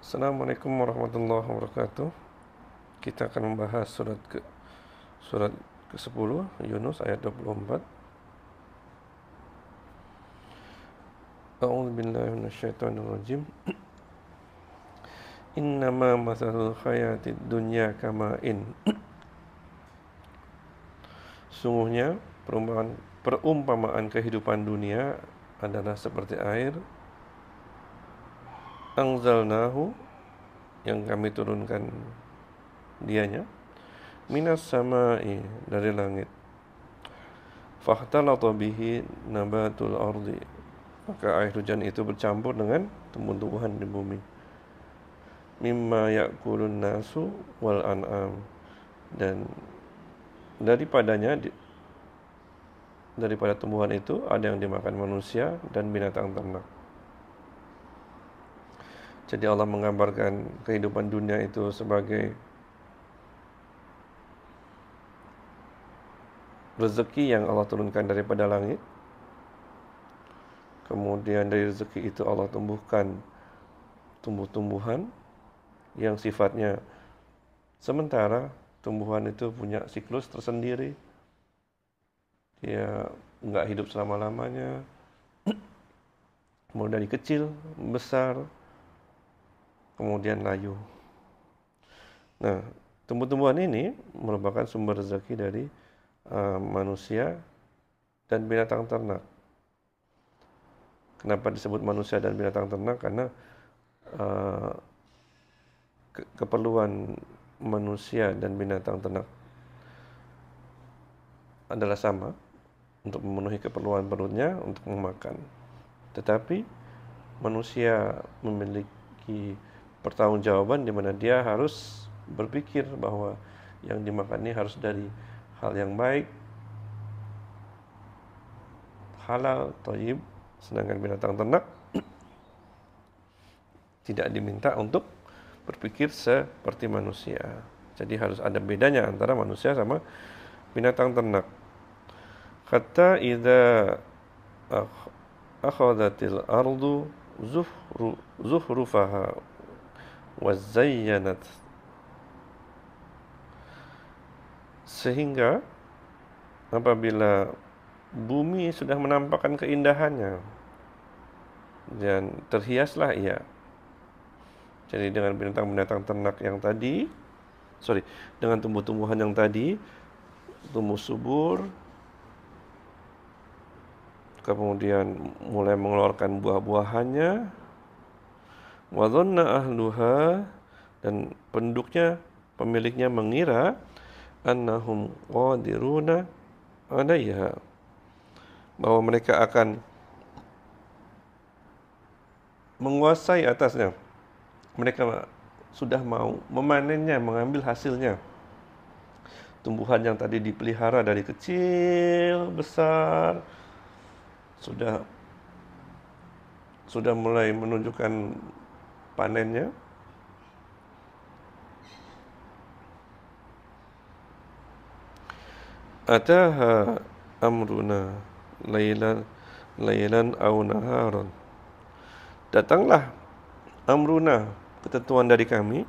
Assalamualaikum warahmatullahi wabarakatuh. Kita akan membahas surat ke-10 Yunus ayat 24. A'udzu billahi minasyaitonir rajim. Innama mathalul hayatid dunya kama'in. Sungguhnya perumpamaan kehidupan dunia adalah seperti air anzalnahu yang kami turunkan dianya minas samai dari langit fahtalata bihi nabatul ardi, maka air hujan itu bercampur dengan tumbuh-tumbuhan di bumi, mimma yakulun nasu wal an'am, dan daripada tumbuhan itu ada yang dimakan manusia dan binatang ternak. Jadi Allah menggambarkan kehidupan dunia itu sebagai rezeki yang Allah turunkan daripada langit. Kemudian dari rezeki itu Allah tumbuhkan tumbuh-tumbuhan yang sifatnya sementara. Tumbuhan itu punya siklus tersendiri. Dia nggak hidup selama-lamanya. Mulai dari kecil, besar, kemudian layu. Nah, tumbuh-tumbuhan ini merupakan sumber rezeki dari manusia dan binatang ternak. Kenapa disebut manusia dan binatang ternak? Karena keperluan manusia dan binatang ternak adalah sama untuk memenuhi keperluan perutnya untuk memakan. Tetapi manusia memiliki pertanggungjawaban di mana dia harus berpikir bahwa yang dimakan ini harus dari hal yang baik, halal, thayyib, sedangkan binatang ternak tidak diminta untuk berpikir seperti manusia. Jadi harus ada bedanya antara manusia sama binatang ternak. Hatta idza akhadhatil ardu zuhrufaha wa zayyanat, sehingga apabila bumi sudah menampakkan keindahannya dan terhiaslah ia. Jadi dengan binatang-binatang ternak yang tadi, dengan tumbuh-tumbuhan yang tadi, tumbuh subur, kemudian mulai mengeluarkan buah-buahannya, wa dhanna ahluha, dan penduduknya, pemiliknya mengira annahum qadiruna 'alaiha, bahwa mereka akan menguasai atasnya. Mereka sudah mau memanennya, mengambil hasilnya. Tumbuhan yang tadi dipelihara dari kecil, besar, sudah mulai menunjukkan panennya. Ataha amruna lailan aw naharan. Datanglah amruna, ketentuan dari kami,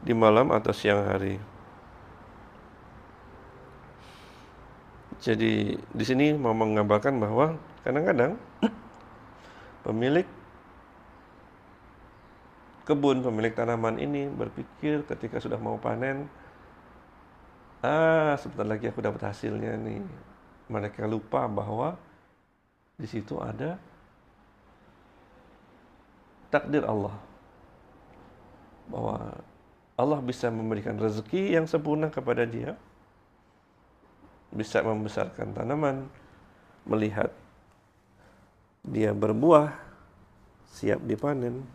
di malam atau siang hari. Jadi di sini mau menggambarkan bahwa kadang-kadang pemilik kebun, pemilik tanaman ini berpikir ketika sudah mau panen, sebentar lagi aku dapat hasilnya nih. Mereka lupa bahwa di situ ada takdir Allah, bahwa Allah bisa memberikan rezeki yang sempurna kepada dia, bisa membesarkan tanaman, melihat dia berbuah, siap dipanen,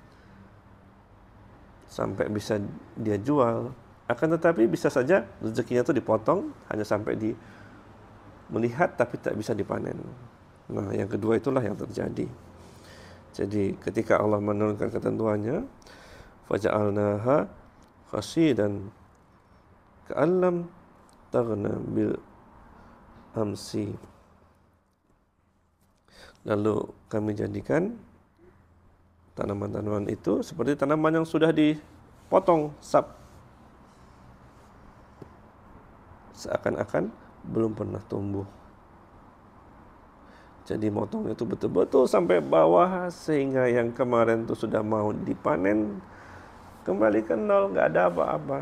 sampai bisa dia jual. Akan tetapi bisa saja rezekinya itu dipotong, hanya sampai di melihat tapi tak bisa dipanen. Nah, yang kedua itulah yang terjadi. Jadi ketika Allah menurunkan ketentuannya, faja'alnaha khasidan ka'allam taghna bil amsi, lalu kami jadikan Tanaman-tanaman itu seperti tanaman yang sudah dipotong, seakan-akan belum pernah tumbuh. Jadi motongnya itu betul-betul sampai bawah, sehingga yang kemarin itu sudah mau dipanen kembali ke nol, nggak ada apa-apa.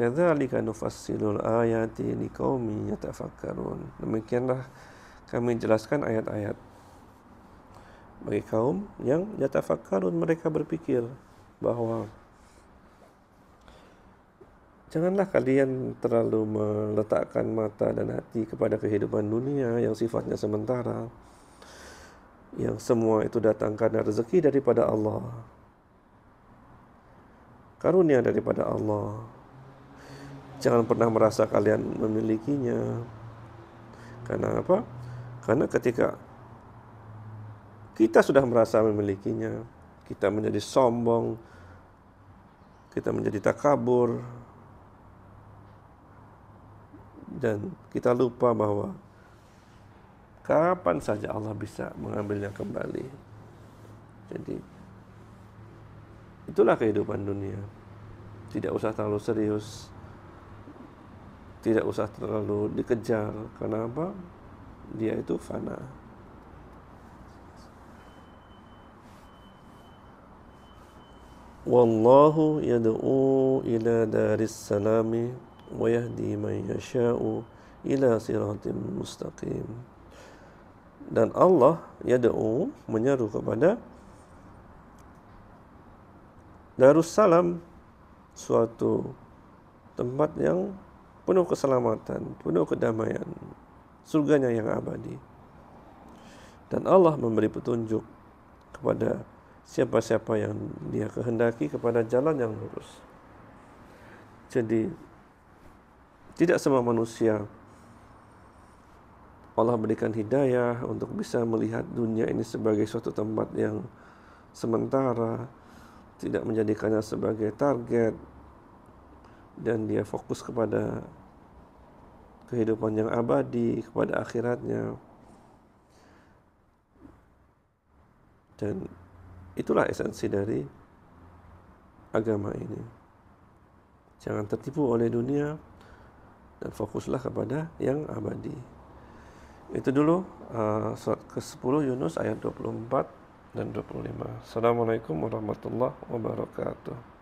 Kadzalika nufassilul ayati liqaumin yatafakkarun. Demikianlah kami jelaskan ayat-ayat bagi kaum yang yatafakkarun, mereka berpikir bahwa janganlah kalian terlalu meletakkan mata dan hati kepada kehidupan dunia yang sifatnya sementara, yang semua itu datang karena rezeki daripada Allah, karunia daripada Allah. Jangan pernah merasa kalian memilikinya. Karena apa? Karena ketika kita sudah merasa memilikinya, kita menjadi sombong, kita menjadi takabur, dan kita lupa bahwa kapan saja Allah bisa mengambilnya kembali. Jadi itulah kehidupan dunia. Tidak usah terlalu serius, tidak usah terlalu dikejar. Kenapa? Dia itu fana. Wallahu yad'u ila daris salami wa yahdi man yasha'u ila siratim mustaqim. Dan Allah yad'u, menyeru kepada Darussalam, suatu tempat yang penuh keselamatan, penuh kedamaian, surganya yang abadi. Dan Allah memberi petunjuk kepada siapa-siapa yang Dia kehendaki kepada jalan yang lurus. Jadi tidak semua manusia Allah berikan hidayah untuk bisa melihat dunia ini sebagai suatu tempat yang sementara, tidak menjadikannya sebagai target, dan dia fokus kepada kehidupan yang abadi, kepada akhiratnya. Dan itulah esensi dari agama ini. Jangan tertipu oleh dunia dan fokuslah kepada yang abadi. Itu dulu surat ke-10 Yunus ayat 24 dan 25. Assalamualaikum warahmatullahi wabarakatuh.